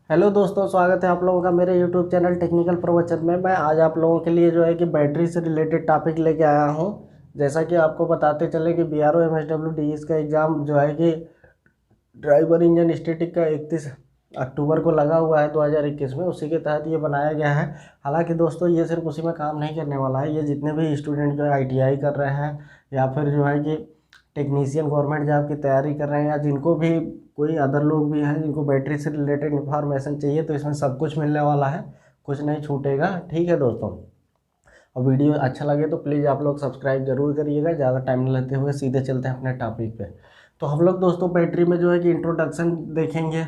Hello दोस्तों, स्वागत है आप लोगों का मेरे यूट्यूब चैनल टेक्निकल प्रवचन में। मैं आज आप लोगों के लिए जो है कि बैटरी से रिलेटेड टॉपिक लेके आया हूँ। जैसा कि आपको बताते चले कि BRO MSW DES का एग्ज़ाम जो है कि ड्राइवर इंजन स्टैटिक का 31 अक्टूबर को लगा हुआ है 2021 में। उसी के तहत ये बनाया गया है। हालांकि दोस्तों ये सिर्फ उसी में काम नहीं करने वाला है। ये जितने भी स्टूडेंट जो है ITI कर रहे हैं या फिर जो है कि टेक्नीशियन गवर्नमेंट जॉब की तैयारी कर रहे हैं, या जिनको भी कोई अदर लोग भी हैं जिनको बैटरी से रिलेटेड इन्फॉर्मेशन चाहिए, तो इसमें सब कुछ मिलने वाला है, कुछ नहीं छूटेगा। ठीक है दोस्तों, और वीडियो अच्छा लगे तो प्लीज़ आप लोग सब्सक्राइब जरूर करिएगा। ज़्यादा टाइम न लेते हुए सीधे चलते हैं अपने टॉपिक पे। तो हम लोग दोस्तों बैटरी में जो है कि इंट्रोडक्शन देखेंगे।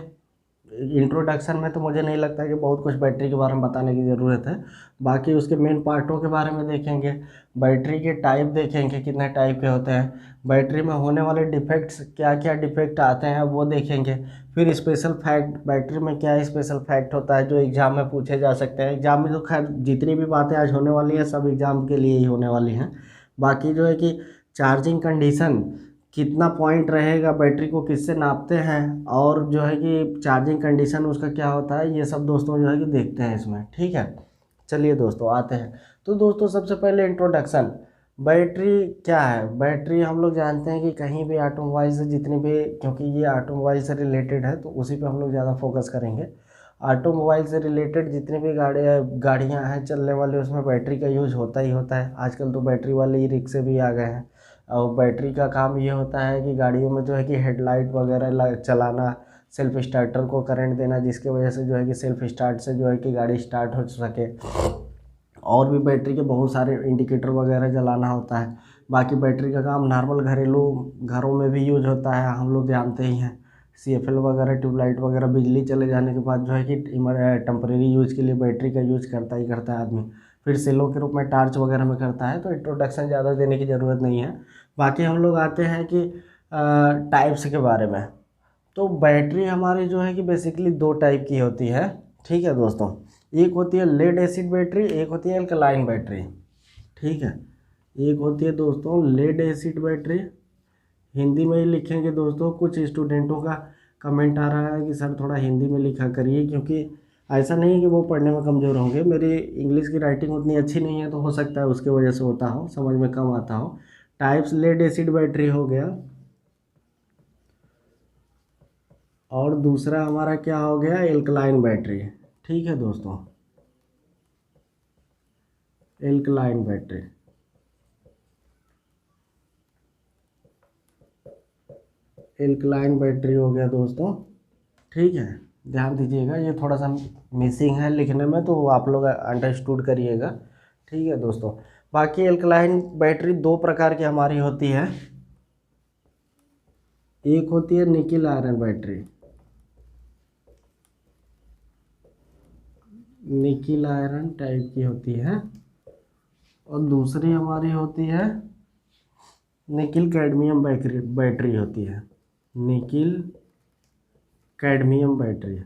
इंट्रोडक्शन में तो मुझे नहीं लगता कि बहुत कुछ बैटरी के बारे में बताने की ज़रूरत है। बाकी उसके मेन पार्टों के बारे में देखेंगे। बैटरी के टाइप देखेंगे, कितने टाइप के होते हैं। बैटरी में होने वाले डिफेक्ट्स, क्या क्या डिफेक्ट आते हैं वो देखेंगे। फिर स्पेशल फैक्ट, बैटरी में क्या स्पेशल फैक्ट होता है जो एग्ज़ाम में पूछे जा सकते हैं। एग्ज़ाम में तो खैर जितनी भी बातें आज होने वाली हैं सब एग्ज़ाम के लिए ही होने वाली हैं। बाकी जो है कि चार्जिंग कंडीशन, कितना पॉइंट रहेगा, बैटरी को किससे नापते हैं, और जो है कि चार्जिंग कंडीशन उसका क्या होता है, ये सब दोस्तों जो है कि देखते हैं इसमें। ठीक है, चलिए दोस्तों आते हैं। तो दोस्तों सबसे पहले इंट्रोडक्शन। बैटरी क्या है? बैटरी हम लोग जानते हैं कि कहीं भी ऑटोमोबाइल से जितनी भी, क्योंकि ये ऑटोमोबाइल से रिलेटेड है तो उसी पे हम लोग ज़्यादा फोकस करेंगे। ऑटोमोबाइल से रिलेटेड जितनी भी गाड़ियाँ हैं चलने वाली, उसमें बैटरी का यूज होता ही होता है। आजकल तो बैटरी वाले ई रिक्शे भी आ गए हैं। और बैटरी का काम ये होता है कि गाड़ियों में जो है कि हेडलाइट वगैरह चलाना, सेल्फ स्टार्टर को करंट देना, जिसकी वजह से जो है कि सेल्फ स्टार्ट से जो है कि गाड़ी स्टार्ट हो सके। और भी बैटरी के बहुत सारे इंडिकेटर वगैरह जलाना होता है। बाकी बैटरी का काम नॉर्मल घरेलू घरों में भी यूज होता है, हम लोग जानते ही हैं। CFL वगैरह, ट्यूबलाइट वगैरह, बिजली चले जाने के बाद जो है कि टेम्परेरी यूज के लिए बैटरी का यूज करता ही करता है आदमी। फिर सेलों के रूप में टार्च वगैरह में करता है। तो इंट्रोडक्शन ज़्यादा देने की ज़रूरत नहीं है। बाकी हम लोग आते हैं कि टाइप्स के बारे में। तो बैटरी हमारी जो है कि बेसिकली दो टाइप की होती है। ठीक है दोस्तों, एक होती है लेड एसिड बैटरी, एक होती है अल्कलाइन बैटरी। ठीक है, एक होती है दोस्तों लेड एसिड बैटरी। हिंदी में ही लिखेंगे दोस्तों। कुछ स्टूडेंटों का कमेंट आ रहा है कि सर थोड़ा हिंदी में लिखा करिए, क्योंकि ऐसा नहीं है कि वो पढ़ने में कमज़ोर होंगे। मेरी इंग्लिश की राइटिंग उतनी अच्छी नहीं है, तो हो सकता है उसके वजह से होता हो, समझ में कम आता हो। टाइप्स लेड एसिड बैटरी हो गया, और दूसरा हमारा क्या हो गया, एल्कलाइन बैटरी। ठीक है दोस्तों, एल्कलाइन बैटरी। एल्कलाइन बैटरी हो गया दोस्तों। ठीक है, ध्यान दीजिएगा, ये थोड़ा सा मिसिंग है लिखने में, तो आप लोग अंडरस्टूड करिएगा। ठीक है दोस्तों, बाकी एल्कलाइन बैटरी दो प्रकार की हमारी होती है। एक होती है nickel iron battery, nickel iron type की होती है। और दूसरी हमारी होती है निकिल कैडमियम बैटरी, बैटरी होती है निकिल कैडमियम बैटरी।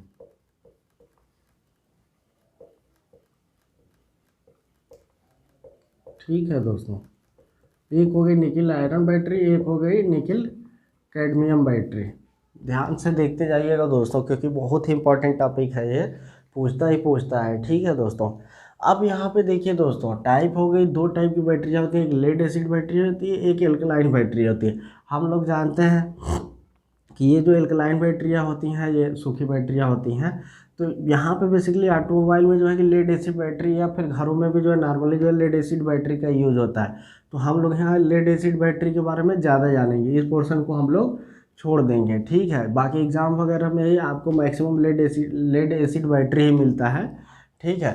ठीक है दोस्तों, एक हो गई निकिल आयरन बैटरी, एक हो गई निकिल कैडमियम बैटरी। ध्यान से देखते जाइएगा दोस्तों, क्योंकि बहुत ही इंपॉर्टेंट टॉपिक है ये, पूछता ही पूछता है। ठीक है दोस्तों, अब यहाँ पे देखिए दोस्तों, टाइप हो गई, दो टाइप की बैटरियाँ होती है, एक लेड एसिड बैटरी होती है, एक एल्कलाइन बैटरी होती है। हम लोग जानते हैं कि ये जो एल्कलाइन बैटरियाँ होती हैं ये सूखी बैटरियाँ होती हैं। तो यहाँ पे बेसिकली ऑटोमोबाइल में जो है कि लेड एसिड बैटरी, या फिर घरों में भी जो है नॉर्मली जो है लेड एसिड बैटरी का यूज़ होता है। तो हम लोग यहाँ लेड एसिड बैटरी के बारे में ज़्यादा जानेंगे, इस पोर्शन को हम लोग छोड़ देंगे। ठीक है, बाकी एग्ज़ाम वगैरह में ही आपको मैक्सिमम लेड एसिड बैटरी ही मिलता है। ठीक है,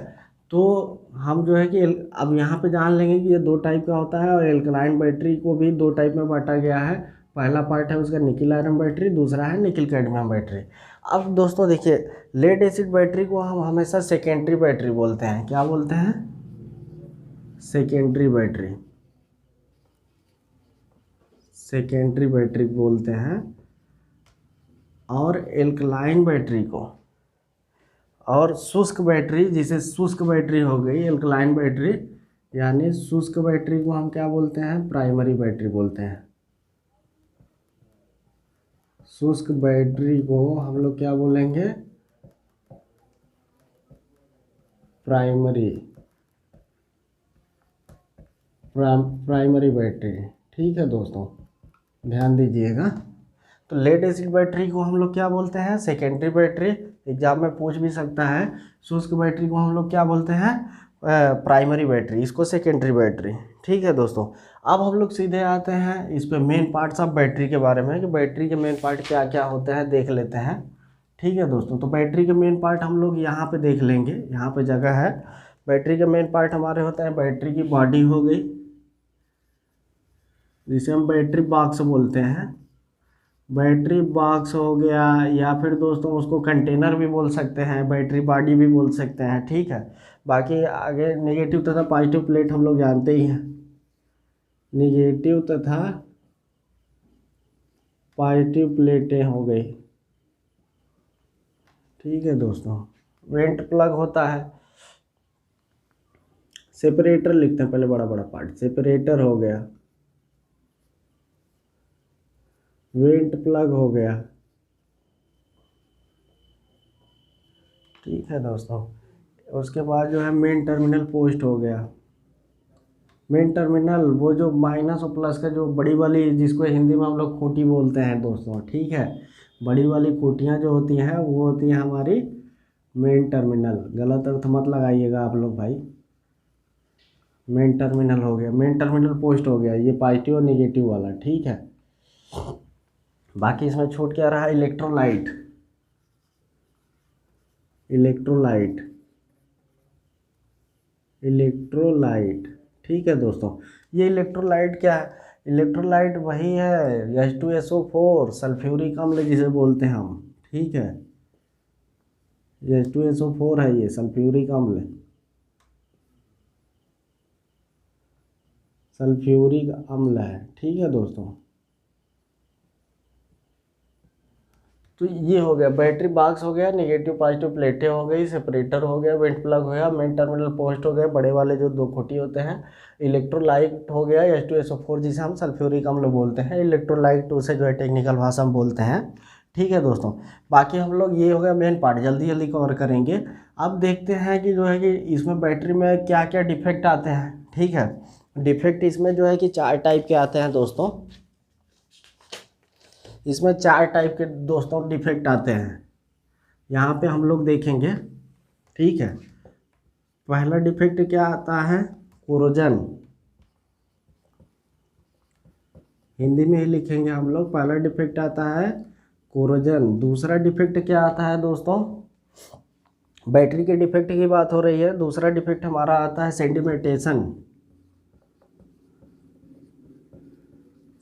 तो हम जो है कि अब यहाँ पे जान लेंगे कि ये दो टाइप का होता है, और एल्कलाइन बैटरी को भी दो टाइप में बांटा गया है। पहला पार्ट है उसका निकिल आयरन बैटरी, दूसरा है निकिल कैडमियम बैटरी। अब दोस्तों देखिए, लेड एसिड बैटरी को हम हमेशा सेकेंडरी बैटरी बोलते हैं। क्या बोलते हैं? सेकेंडरी बैटरी, सेकेंडरी बैटरी बोलते हैं। और एल्कलाइन बैटरी को, और शुष्क बैटरी, जिसे शुष्क बैटरी हो गई एल्कलाइन बैटरी, यानी शुष्क बैटरी को हम क्या बोलते हैं? प्राइमरी बैटरी बोलते हैं। शुष्क बैटरी को हम लोग क्या बोलेंगे? Primary primary battery. ठीक है दोस्तों, ध्यान दीजिएगा। तो लेड एसिड बैटरी को हम लोग क्या बोलते हैं? Secondary battery. एग्जाम में पूछ भी सकता है। शुष्क बैटरी को हम लोग क्या बोलते हैं? प्राइमरी बैटरी, इसको सेकेंडरी बैटरी। ठीक है दोस्तों, अब हम लोग सीधे आते हैं इस पे मेन पार्ट्स ऑफ बैटरी के बारे में कि बैटरी के मेन पार्ट क्या क्या होते हैं देख लेते हैं। ठीक है दोस्तों, तो बैटरी के मेन पार्ट हम लोग यहाँ पे देख लेंगे, यहाँ पे जगह है। बैटरी के मेन पार्ट हमारे होते हैं, बैटरी की बॉडी हो गई जिसे हम बैटरी बॉक्स बोलते हैं, बैटरी बॉक्स हो गया, या फिर दोस्तों उसको कंटेनर भी बोल सकते हैं, बैटरी बॉडी भी बोल सकते हैं। ठीक है, बाकी आगे नेगेटिव तथा पॉजिटिव प्लेट हम लोग जानते ही हैं, नेगेटिव तथा पॉजिटिव प्लेटें हो गई। ठीक है दोस्तों, वेंट प्लग होता है, सेपरेटर लिखते हैं पहले, बड़ा बड़ा पार्ट सेपरेटर हो गया, वेंट प्लग हो गया। ठीक है दोस्तों, उसके बाद जो है मेन टर्मिनल पोस्ट हो गया। मेन टर्मिनल वो जो माइनस और प्लस का जो बड़ी वाली, जिसको हिंदी में हम लोग खूंटी बोलते हैं दोस्तों। ठीक है, बड़ी वाली खूंटियाँ जो होती हैं वो होती हैं हमारी मेन टर्मिनल। गलत अर्थ मत लगाइएगा आप लोग भाई। मेन टर्मिनल हो गया, मेन टर्मिनल पोस्ट हो गया, ये पॉजिटिव और नेगेटिव वाला। ठीक है, बाकी इसमें छूट क्या रहा? Electrolyte, electrolyte, electrolyte. ठीक है दोस्तों, ये इलेक्ट्रोलाइट क्या है? इलेक्ट्रोलाइट वही है H2SO4 सल्फ्यूरिक अम्ल जिसे बोलते हैं हम। ठीक है, H2SO4 है, ये सल्फ्यूरिक अम्ल, सल्फ्यूरिक अम्ल है। ठीक है दोस्तों, तो ये हो गया बैटरी बॉक्स हो गया, नेगेटिव पॉजिटिव प्लेटें हो गई, सेपरेटर हो गया, वेंट प्लग हो गया, मेन टर्मिनल पोस्ट हो गए, बड़े वाले जो दो खूंटी होते हैं, इलेक्ट्रोलाइट हो गया H2SO4 जिसे हम सल्फ्यूरिक अम्ल बोलते हैं, इलेक्ट्रोलाइट उसे जो है टेक्निकल भाषा में बोलते हैं। ठीक है दोस्तों, बाकी हम लोग ये हो गया मेन पार्ट, जल्दी जल्दी कवर करेंगे। अब देखते हैं कि जो है कि इसमें बैटरी में क्या क्या डिफेक्ट आते हैं। ठीक है, डिफेक्ट इसमें जो है कि 4 टाइप के आते हैं दोस्तों, इसमें 4 टाइप के दोस्तों डिफेक्ट आते हैं, यहाँ पे हम लोग देखेंगे। ठीक है, पहला डिफेक्ट क्या आता है? कोरोजन, हिंदी में ही लिखेंगे हम लोग। पहला डिफेक्ट आता है कोरोजन। दूसरा डिफेक्ट क्या आता है दोस्तों? बैटरी के डिफेक्ट की बात हो रही है। दूसरा डिफेक्ट हमारा आता है सेंडिमेंटेशन,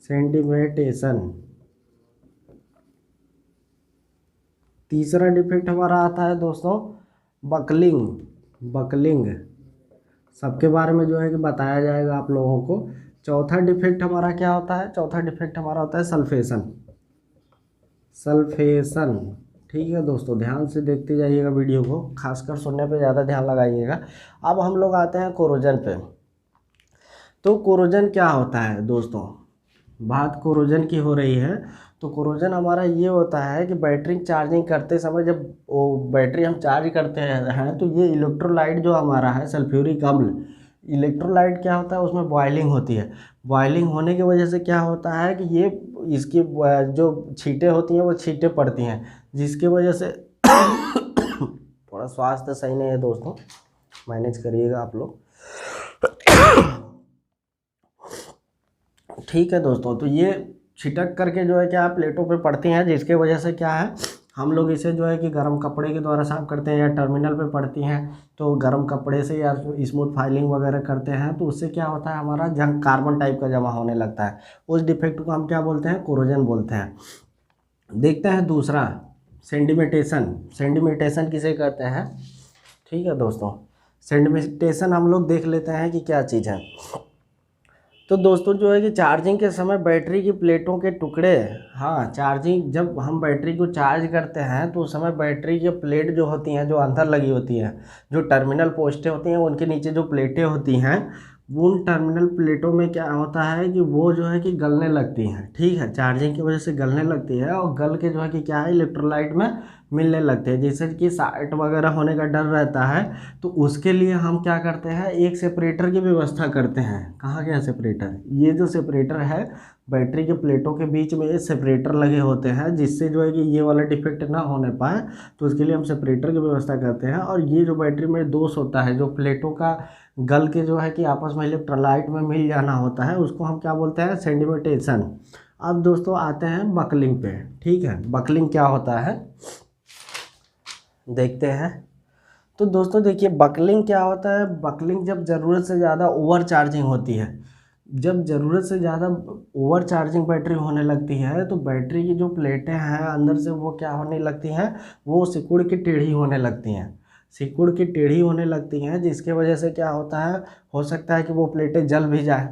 सेंडिमेंटेशन। तीसरा डिफेक्ट हमारा आता है दोस्तों बकलिंग, बकलिंग। सबके बारे में जो है कि बताया जाएगा आप लोगों को। चौथा डिफेक्ट हमारा क्या होता है? चौथा डिफेक्ट हमारा होता है सल्फेशन, सल्फेशन। ठीक है दोस्तों, ध्यान से देखते जाइएगा वीडियो को, खासकर सुनने पे ज़्यादा ध्यान लगाइएगा। अब हम लोग आते हैं कोरोजन पे। तो कोरोजन क्या होता है दोस्तों? बात कोरोजन की हो रही है। तो कोरोजन हमारा ये होता है कि बैटरी चार्जिंग करते समय जब वो बैटरी हम चार्ज करते हैं तो ये इलेक्ट्रोलाइट जो हमारा है सल्फ्यूरिक अम्ल, इलेक्ट्रोलाइट क्या होता है उसमें बॉइलिंग होती है। बॉइलिंग होने की वजह से क्या होता है कि ये इसकी जो छींटें होती हैं वो छींटें पड़ती हैं, जिसकी वजह से थोड़ा स्वास्थ्य सही नहीं है दोस्तों, मैनेज करिएगा आप लोग। ठीक है दोस्तों, तो ये छिटक करके जो है क्या प्लेटों पे पड़ती हैं, जिसके वजह से क्या है हम लोग इसे जो है कि गर्म कपड़े के द्वारा साफ करते हैं, या टर्मिनल पे पड़ती हैं तो गर्म कपड़े से या स्मूथ फाइलिंग वगैरह करते हैं, तो उससे क्या होता है हमारा जंग कार्बन टाइप का जमा होने लगता है। उस डिफेक्ट को हम क्या बोलते हैं? कोरोजन बोलते हैं। देखते हैं दूसरा सेंडिमेंटेशन। सेंडिमेंटेशन किसे कहते हैं? ठीक है दोस्तों, सेंडिमेंटेशन हम लोग देख लेते हैं कि क्या चीज़ है। तो दोस्तों जो है कि चार्जिंग के समय बैटरी की प्लेटों के टुकड़े, हाँ चार्जिंग जब हम बैटरी को चार्ज करते हैं तो उस समय बैटरी की प्लेट जो होती हैं, जो अंदर लगी होती हैं, जो टर्मिनल पोस्टें होती हैं उनके नीचे जो प्लेटें होती हैं, उन टर्मिनल प्लेटों में क्या होता है कि वो जो है कि गलने लगती हैं। ठीक है, चार्जिंग की वजह से गलने लगती है, और गल के जो है कि क्या है इलेक्ट्रोलाइट में मिलने लगते हैं, जैसे कि साल्ट वगैरह होने का डर रहता है। तो उसके लिए हम क्या करते हैं, एक सेपरेटर की व्यवस्था करते हैं। कहाँ गया सेपरेटर? ये जो सेपरेटर है, बैटरी के प्लेटों के बीच में ये सेपरेटर लगे होते हैं, जिससे जो है कि ये वाला डिफेक्ट ना होने पाए। तो उसके लिए हम सेपरेटर की व्यवस्था करते हैं। और ये जो बैटरी में दोष होता है, जो प्लेटों का गल के जो है कि आपस में इलेक्ट्रोलाइट में मिल जाना होता है, उसको हम क्या बोलते हैं, सेडिमेंटेशन। अब दोस्तों आते हैं बकलिंग पे। ठीक है, बकलिंग क्या होता है देखते हैं। तो दोस्तों देखिए, बकलिंग क्या होता है। बकलिंग जब ज़रूरत से ज़्यादा ओवर चार्जिंग होती है, जब ज़रूरत से ज़्यादा ओवर चार्जिंग बैटरी होने लगती है, तो बैटरी की जो प्लेटें हैं अंदर से वो क्या होने लगती हैं, वो सिकुड़ के टेढ़ी होने लगती हैं। सिकुड़ के टेढ़ी होने लगती हैं, जिसके वजह से क्या होता है, हो सकता है कि वो प्लेटें जल भी जाए।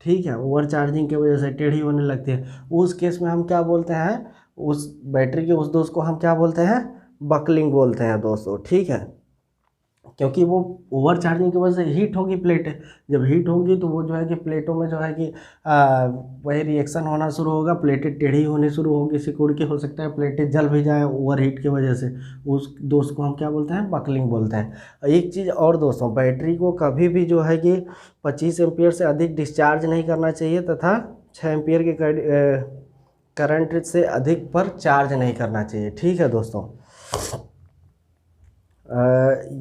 ठीक है, ओवर चार्जिंग की वजह से टेढ़ी होने लगती है। उस केस में हम क्या बोलते हैं, उस बैटरी के उस दोष को हम क्या बोलते हैं, बकलिंग बोलते हैं दोस्तों। ठीक है, क्योंकि वो ओवर चार्जिंग की वजह से हीट होगी प्लेटें। जब हीट होगी तो वो जो है कि प्लेटों में जो है कि वही रिएक्शन होना शुरू होगा, प्लेटें टेढ़ी होनी शुरू होगी, सिकुड़ के, हो सकता है प्लेटें जल भी जाएँ ओवर हीट की वजह से। उस दोष को हम क्या बोलते हैं, बकलिंग बोलते हैं। एक चीज़ और दोस्तों, बैटरी को कभी भी जो है कि 25 एम्पियर से अधिक डिस्चार्ज नहीं करना चाहिए, तथा 6 एम्पियर के करंट से अधिक पर चार्ज नहीं करना चाहिए। ठीक है दोस्तों,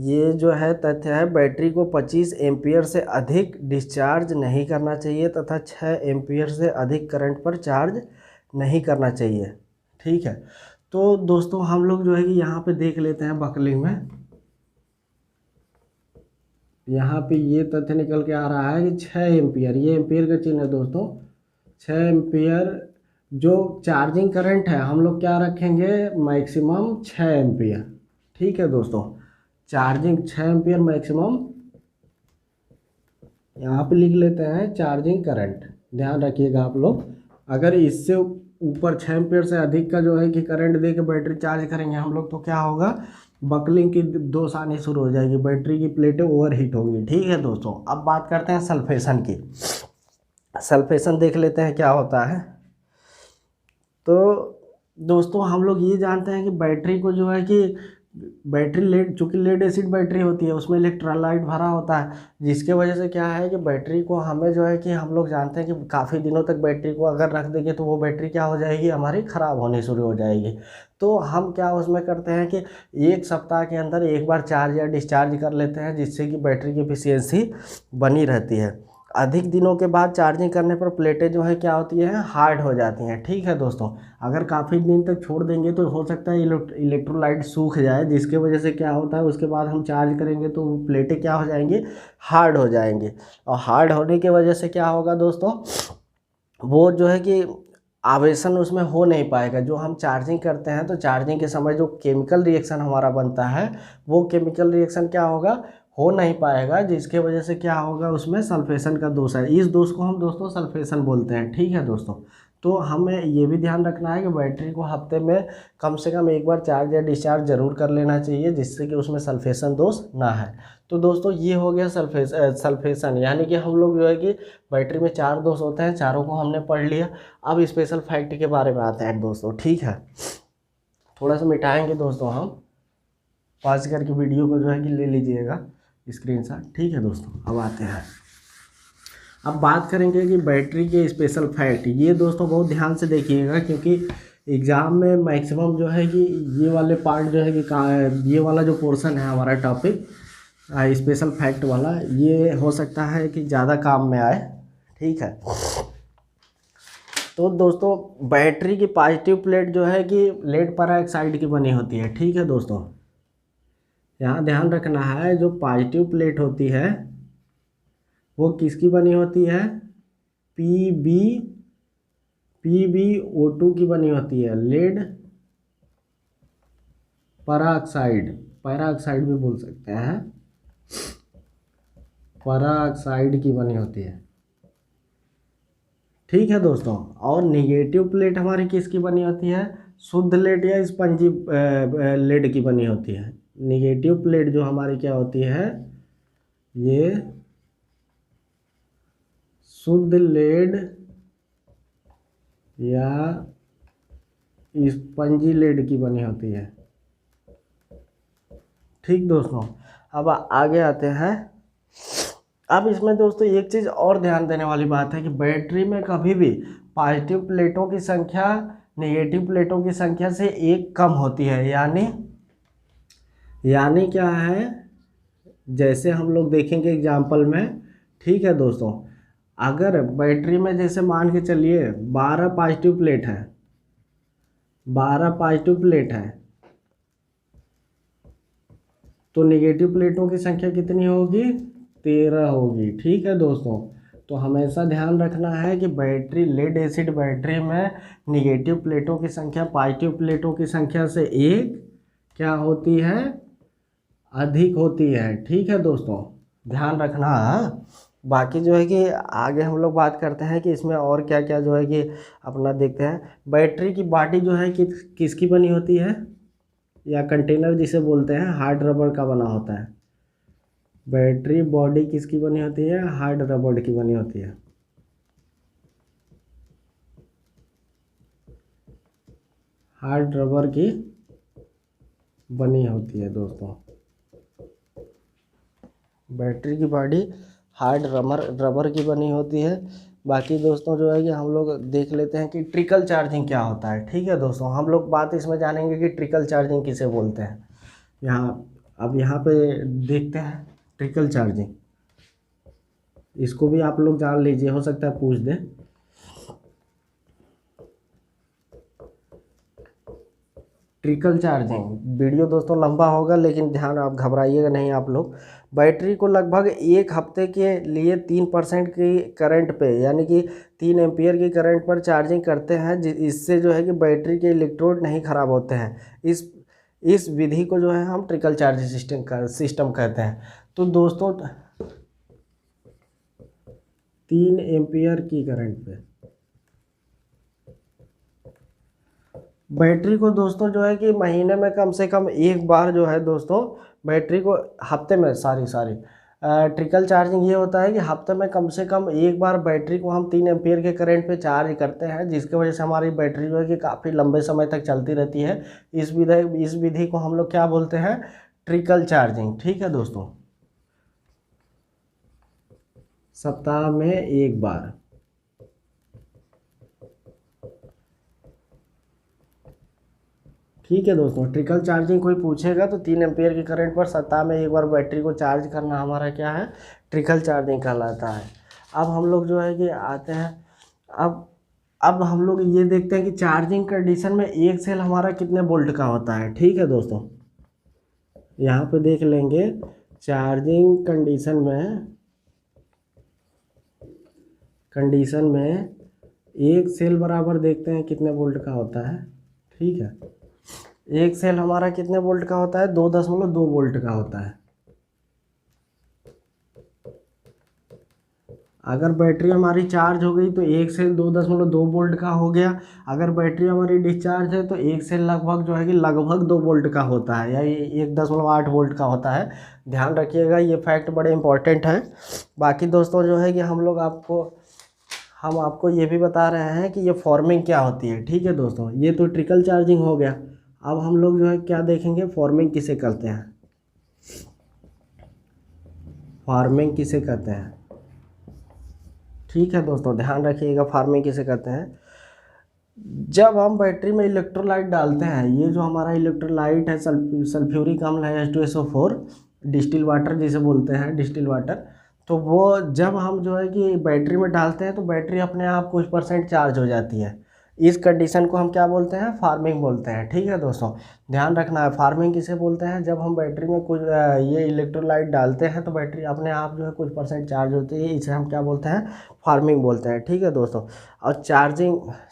ये जो है तथ्य है, बैटरी को 25 एम्पियर से अधिक डिस्चार्ज नहीं करना चाहिए, तथा 6 एम्पियर से अधिक करंट पर चार्ज नहीं करना चाहिए। ठीक है, तो दोस्तों हम लोग जो है कि यहाँ पे देख लेते हैं बकलिंग में। यहाँ पे ये तथ्य निकल के आ रहा है कि 6 एम्पियर, ये एम्पियर का चिन्ह है दोस्तों, 6 एम्पियर जो चार्जिंग करंट है, हम लोग क्या रखेंगे, मैक्सिमम 6 एम्पियर। ठीक है दोस्तों, चार्जिंग 6 एम्पियर मैक्सिमम, यहाँ पे लिख लेते हैं चार्जिंग करंट। ध्यान रखिएगा आप लोग, अगर इससे ऊपर 6 एम्पियर से अधिक का जो है कि करंट दे के बैटरी चार्ज करेंगे हम लोग, तो क्या होगा, बकलिंग की दोष आनी शुरू हो जाएगी, बैटरी की प्लेटें ओवर हीट होंगी। ठीक है दोस्तों, अब बात करते हैं सल्फेशन की। सल्फेशन देख लेते हैं क्या होता है। तो दोस्तों हम लोग ये जानते हैं कि बैटरी को जो है कि बैटरी लेड, चूँकि लेड एसिड बैटरी होती है, उसमें इलेक्ट्रोलाइट भरा होता है, जिसके वजह से क्या है कि बैटरी को हमें जो है कि हम लोग जानते हैं कि काफ़ी दिनों तक बैटरी को अगर रख देंगे तो वो बैटरी क्या हो जाएगी, हमारी ख़राब होनी शुरू हो जाएगी। तो हम क्या उसमें करते हैं कि 1 सप्ताह के अंदर एक बार चार्ज या डिस्चार्ज कर लेते हैं, जिससे कि बैटरी की एफिशिएंसी बनी रहती है। अधिक दिनों के बाद चार्जिंग करने पर प्लेटें जो है क्या होती हैं, हार्ड हो जाती हैं। ठीक है दोस्तों, अगर काफ़ी दिन तक छोड़ देंगे तो हो सकता है इलेक्ट्रोलाइट सूख जाए, जिसके वजह से क्या होता है, उसके बाद हम चार्ज करेंगे तो प्लेटें क्या हो जाएंगी, हार्ड हो जाएंगी। और हार्ड होने की वजह से क्या होगा दोस्तों, वो जो है कि आवेशन उसमें हो नहीं पाएगा। जो हम चार्जिंग करते हैं तो चार्जिंग के समय जो केमिकल रिएक्शन हमारा बनता है, वो केमिकल रिएक्शन क्या होगा, हो नहीं पाएगा, जिसके वजह से क्या होगा, उसमें सल्फेशन का दोष है। इस दोष को हम दोस्तों सल्फेशन बोलते हैं। ठीक है दोस्तों, तो हमें ये भी ध्यान रखना है कि बैटरी को हफ्ते में कम से कम एक बार चार्ज या डिस्चार्ज ज़रूर कर लेना चाहिए, जिससे कि उसमें सल्फेशन दोष ना है। तो दोस्तों ये हो गया सल्फेशन, यानी कि हम लोग जो है कि बैटरी में 4 दोष होते हैं, चारों को हमने पढ़ लिया। अब स्पेशल फैक्ट के बारे में आते हैं दोस्तों। ठीक है, थोड़ा सा मिटाएंगे दोस्तों हम, पॉज करके वीडियो को जो है कि ले लीजिएगा स्क्रीनशॉट। ठीक है दोस्तों, अब आते हैं, अब बात करेंगे कि बैटरी के स्पेशल फैक्ट। ये दोस्तों बहुत ध्यान से देखिएगा, क्योंकि एग्ज़ाम में मैक्सिमम जो है कि ये वाले पार्ट जो है कि ये वाला जो पोर्शन है हमारा टॉपिक स्पेशल फैक्ट वाला, ये हो सकता है कि ज़्यादा काम में आए। ठीक है, तो दोस्तों बैटरी की पॉजिटिव प्लेट जो है कि लेड पेरोक्साइड की बनी होती है। ठीक है दोस्तों, यहाँ ध्यान रखना है, जो पॉजिटिव प्लेट होती है वो किसकी बनी होती है, PbO2 की बनी होती है, लेड पेरोक्साइड, पेरोक्साइड भी बोल सकते हैं, पेरोक्साइड की बनी होती है। ठीक है दोस्तों, और निगेटिव प्लेट हमारी किसकी बनी होती है, शुद्ध लेड या स्पंजी लेड की बनी होती है। निगेटिव प्लेट जो हमारी क्या होती है, ये शुद्ध लेड या स्पंजी लेड की बनी होती है। ठीक दोस्तों, अब आगे आते हैं। अब इसमें दोस्तों एक चीज़ और ध्यान देने वाली बात है कि बैटरी में कभी भी पॉजिटिव प्लेटों की संख्या नेगेटिव प्लेटों की संख्या से एक कम होती है। यानी क्या है, जैसे हम लोग देखेंगे एग्जाम्पल में। ठीक है दोस्तों, अगर बैटरी में जैसे मान के चलिए 12 पॉजिटिव प्लेट है, 12 पॉजिटिव प्लेट है, तो नेगेटिव प्लेटों की संख्या कितनी होगी, 13 होगी। ठीक है दोस्तों, तो हमेशा ध्यान रखना है कि बैटरी लेड एसिड बैटरी में नेगेटिव प्लेटों की संख्या पॉजिटिव प्लेटों की संख्या से एक क्या होती है, अधिक होती है। ठीक है दोस्तों, ध्यान रखना। बाकी जो है कि आगे हम लोग बात करते हैं कि इसमें और क्या क्या जो है कि अपना देखते हैं। बैटरी की बॉडी जो है कि किसकी बनी होती है, या कंटेनर जिसे बोलते हैं, हार्ड रबर का बना होता है। बैटरी बॉडी किसकी बनी होती है, हार्ड रबर की बनी होती है। हार्ड रबर की बनी होती है दोस्तों। बैटरी की बॉडी हार्ड रबर की बनी होती है। बाकी दोस्तों जो है कि हम लोग देख लेते हैं कि ट्रिकल चार्जिंग क्या होता है। ठीक है दोस्तों, हम लोग बात इसमें जानेंगे कि ट्रिकल चार्जिंग किसे बोलते हैं। यहाँ पे देखते हैं ट्रिकल चार्जिंग, इसको भी आप लोग जान लीजिए, हो सकता है पूछ दे। ट्रिकल चार्जिंग वीडियो दोस्तों लंबा होगा, लेकिन ध्यान, आप घबराइएगा नहीं आप लोग। बैटरी को लगभग एक हफ्ते के लिए 3% की करंट पे, यानी कि 3 एम्पियर की करंट पर चार्जिंग करते हैं। इससे जो है कि बैटरी के इलेक्ट्रोड नहीं खराब होते हैं। इस विधि को जो है हम ट्रिकल चार्जिंग सिस्टम कहते हैं। तो दोस्तों 3 एम्पियर की करंट पे बैटरी को दोस्तों जो है कि महीने में कम से कम एक बार जो है दोस्तों, बैटरी को हफ्ते में ट्रिकल चार्जिंग ये होता है कि हफ्ते में कम से कम एक बार बैटरी को हम 3 एम्पियर के करंट पे चार्ज करते हैं, जिसकी वजह से हमारी बैटरी जो है कि काफ़ी लंबे समय तक चलती रहती है। इस विधि को हम लोग क्या बोलते हैं, ट्रिकल चार्जिंग। ठीक है दोस्तों, सप्ताह में एक बार। ठीक है दोस्तों, ट्रिकल चार्जिंग कोई पूछेगा तो 3 एम्पियर के करंट पर सप्ताह में एक बार बैटरी को चार्ज करना हमारा क्या है, ट्रिकल चार्जिंग कहलाता है। अब हम लोग जो है कि आते हैं, अब हम लोग ये देखते हैं कि चार्जिंग कंडीशन में एक सेल हमारा कितने वोल्ट का होता है। ठीक है दोस्तों, यहाँ पे देख लेंगे चार्जिंग कंडीशन में एक सेल बराबर देखते हैं कितने वोल्ट का होता है। ठीक है, एक सेल हमारा कितने वोल्ट का होता है, 2.2 वोल्ट का होता है। अगर बैटरी हमारी चार्ज हो गई तो एक सेल 2.2 वोल्ट का हो गया। अगर बैटरी हमारी डिस्चार्ज है तो एक सेल लगभग जो है कि लगभग 2 वोल्ट का होता है, या 1.8 वोल्ट का होता है। ध्यान रखिएगा, ये फैक्ट बड़े इंपॉर्टेंट है। बाकी दोस्तों जो है कि हम आपको ये भी बता रहे हैं कि ये फॉर्मिंग क्या होती है। ठीक है दोस्तों, ये तो ट्रिकल चार्जिंग हो गया। अब हम लोग जो है क्या देखेंगे, फॉर्मिंग किसे कहते हैं। फार्मिंग किसे कहते हैं, ठीक है दोस्तों, ध्यान रखिएगा फार्मिंग किसे कहते हैं। जब हम बैटरी में इलेक्ट्रोलाइट डालते हैं, ये जो हमारा इलेक्ट्रोलाइट है सल्फ्यूरिक अम्ल है H2SO4, डिस्टिल वाटर जिसे बोलते हैं, डिस्टिल वाटर। तो वो जब हम जो है कि बैटरी में डालते हैं तो बैटरी अपने आप कुछ % चार्ज हो जाती है। इस कंडीशन को हम क्या बोलते हैं, फार्मिंग बोलते हैं। ठीक है दोस्तों, ध्यान रखना है, फार्मिंग किसे बोलते हैं, जब हम बैटरी में कुछ ये इलेक्ट्रोलाइट डालते हैं तो बैटरी अपने आप जो है कुछ % चार्ज होती है, इसे हम क्या बोलते हैं, फार्मिंग बोलते हैं। ठीक है दोस्तों, और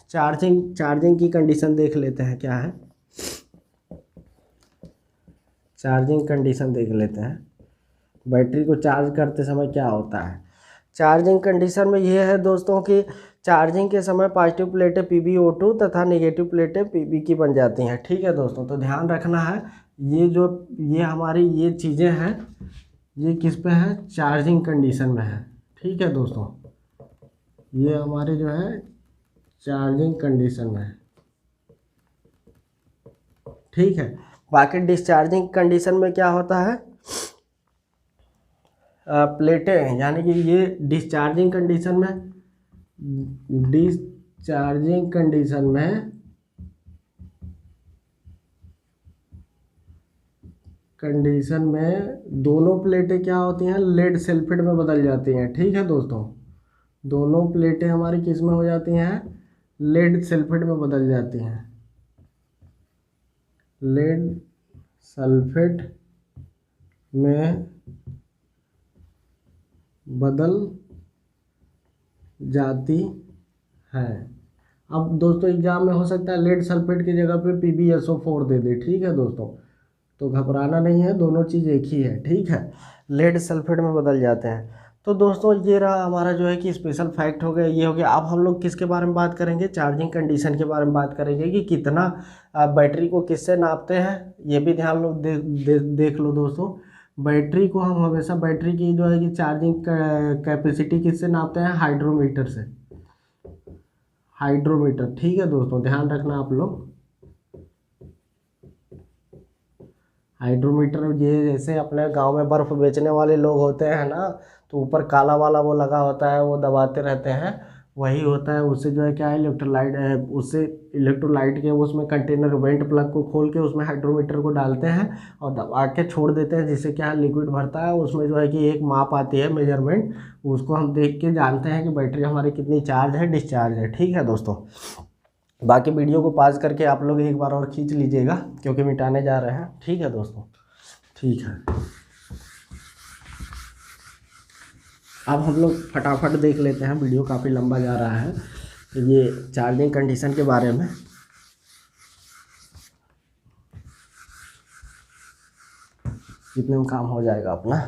चार्जिंग की कंडीशन देख लेते हैं क्या है। चार्जिंग कंडीशन देख लेते हैं, बैटरी को चार्ज करते समय क्या होता है। चार्जिंग कंडीशन में ये है दोस्तों कि चार्जिंग के समय पॉजिटिव प्लेटें PbO2 तथा नेगेटिव प्लेटें Pb की बन जाती हैं। ठीक है दोस्तों, तो ध्यान रखना है, ये हमारी ये चीज़ें हैं, ये किस पे है, चार्जिंग कंडीशन में है। ठीक है दोस्तों, ये हमारे जो है चार्जिंग कंडीशन में है। ठीक है, बाकी डिस्चार्जिंग कंडीशन में क्या होता है, प्लेटें, यानी कि ये डिस्चार्जिंग कंडीशन में दोनों प्लेटें क्या होती हैं, लेड सल्फेट में बदल जाती हैं। ठीक है दोस्तों, दोनों प्लेटें हमारी किस में हो जाती हैं, लेड सल्फेट में बदल जाती हैं, लेड सल्फेट में बदल जाती है। अब दोस्तों एग्जाम में हो सकता है लेड सल्फेट की जगह पे PbSO4 दे दे। ठीक है दोस्तों, तो घबराना नहीं है, दोनों चीज़ एक ही है। ठीक है, लेड सल्फेट में बदल जाते हैं। तो दोस्तों ये रहा हमारा जो है कि स्पेशल फैक्ट हो गया, ये हो गया। अब हम लोग किसके बारे में बात करेंगे, चार्जिंग कंडीशन के बारे में बात करेंगे कि कितना बैटरी को किससे नापते हैं। ये भी ध्यान लो, देख लो दोस्तों, बैटरी को हम हमेशा बैटरी की जो है कि चार्जिंग कैपेसिटी किससे नापते हैं, हाइड्रोमीटर से, हाइड्रोमीटर। ठीक है दोस्तों, ध्यान रखना आप लोग, हाइड्रोमीटर। ये जैसे अपने गांव में बर्फ़ बेचने वाले लोग होते हैं ना, तो ऊपर काला वाला वो लगा होता है, वो दबाते रहते हैं, वही होता है। उससे जो है क्या है, इलेक्ट्रोलाइट है, उससे इलेक्ट्रोलाइट के उसमें कंटेनर वेंट प्लग को खोल के उसमें हाइड्रोमीटर को डालते हैं और दबा के छोड़ देते हैं, जिससे क्या है लिक्विड भरता है, उसमें जो है कि एक माप आती है, मेजरमेंट, उसको हम देख के जानते हैं कि बैटरी हमारी कितनी चार्ज है, डिस्चार्ज है। ठीक है दोस्तों, बाकी वीडियो को पॉज करके आप लोग एक बार और खींच लीजिएगा, क्योंकि मिटाने जा रहे हैं। ठीक है दोस्तों, ठीक है। अब हम लोग फटाफट देख लेते हैं, वीडियो काफ़ी लंबा जा रहा है, ये चार्जिंग कंडीशन के बारे में। कितने में काम हो जाएगा अपना।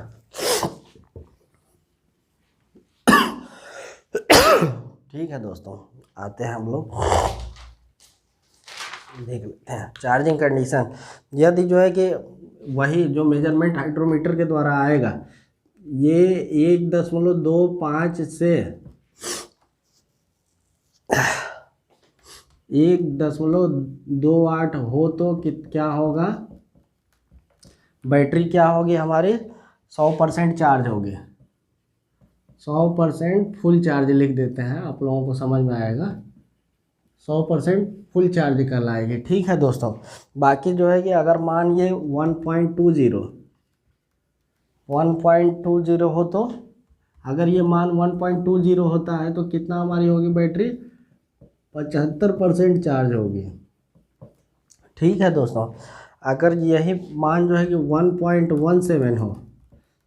ठीक है दोस्तों, आते हैं हम लोग देख लेते हैं चार्जिंग कंडीशन। यदि जो है कि वही जो मेजरमेंट हाइड्रोमीटर के द्वारा आएगा, ये 1.25 से 1.28 हो तो क्या होगा, बैटरी क्या होगी हमारी, 100% चार्ज होगी। 100% फुल चार्ज लिख देते हैं, आप लोगों को समझ में आएगा, 100% फुल चार्ज कहलाएगी। ठीक है दोस्तों, बाकी जो है कि अगर मान ये 1.20 हो, तो अगर ये मान 1.20 होता है तो कितना हमारी होगी बैटरी, 75% चार्ज होगी। ठीक है दोस्तों, अगर यही मान जो है कि 1.17 हो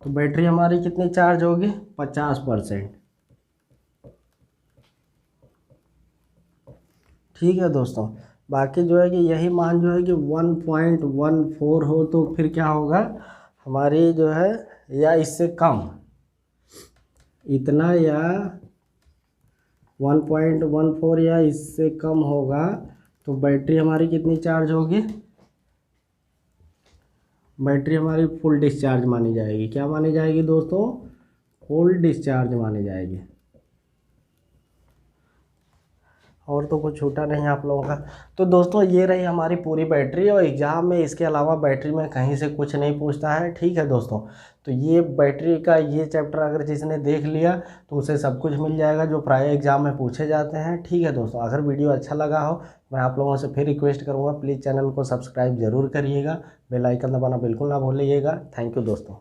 तो बैटरी हमारी कितनी चार्ज होगी, 50%। ठीक है दोस्तों, बाकी जो है कि यही मान जो है कि 1.14 हो तो फिर क्या होगा हमारी जो है, या इससे कम, इतना या 1.14 या इससे कम होगा तो बैटरी हमारी कितनी चार्ज होगी, बैटरी हमारी फुल डिस्चार्ज मानी जाएगी। क्या मानी जाएगी दोस्तों, फुल डिस्चार्ज मानी जाएगी। और तो कुछ छूटा नहीं आप लोगों का। तो दोस्तों ये रही हमारी पूरी बैटरी, और एग्ज़ाम में इसके अलावा बैटरी में कहीं से कुछ नहीं पूछता है। ठीक है दोस्तों, तो ये बैटरी का ये चैप्टर अगर जिसने देख लिया तो उसे सब कुछ मिल जाएगा जो प्राय एग्ज़ाम में पूछे जाते हैं। ठीक है दोस्तों, अगर वीडियो अच्छा लगा हो, मैं आप लोगों से फिर रिक्वेस्ट करूँगा, प्लीज़ चैनल को सब्सक्राइब ज़रूर करिएगा, बेल आइकन दबाना बिल्कुल ना भूलिएगा। थैंक यू दोस्तों।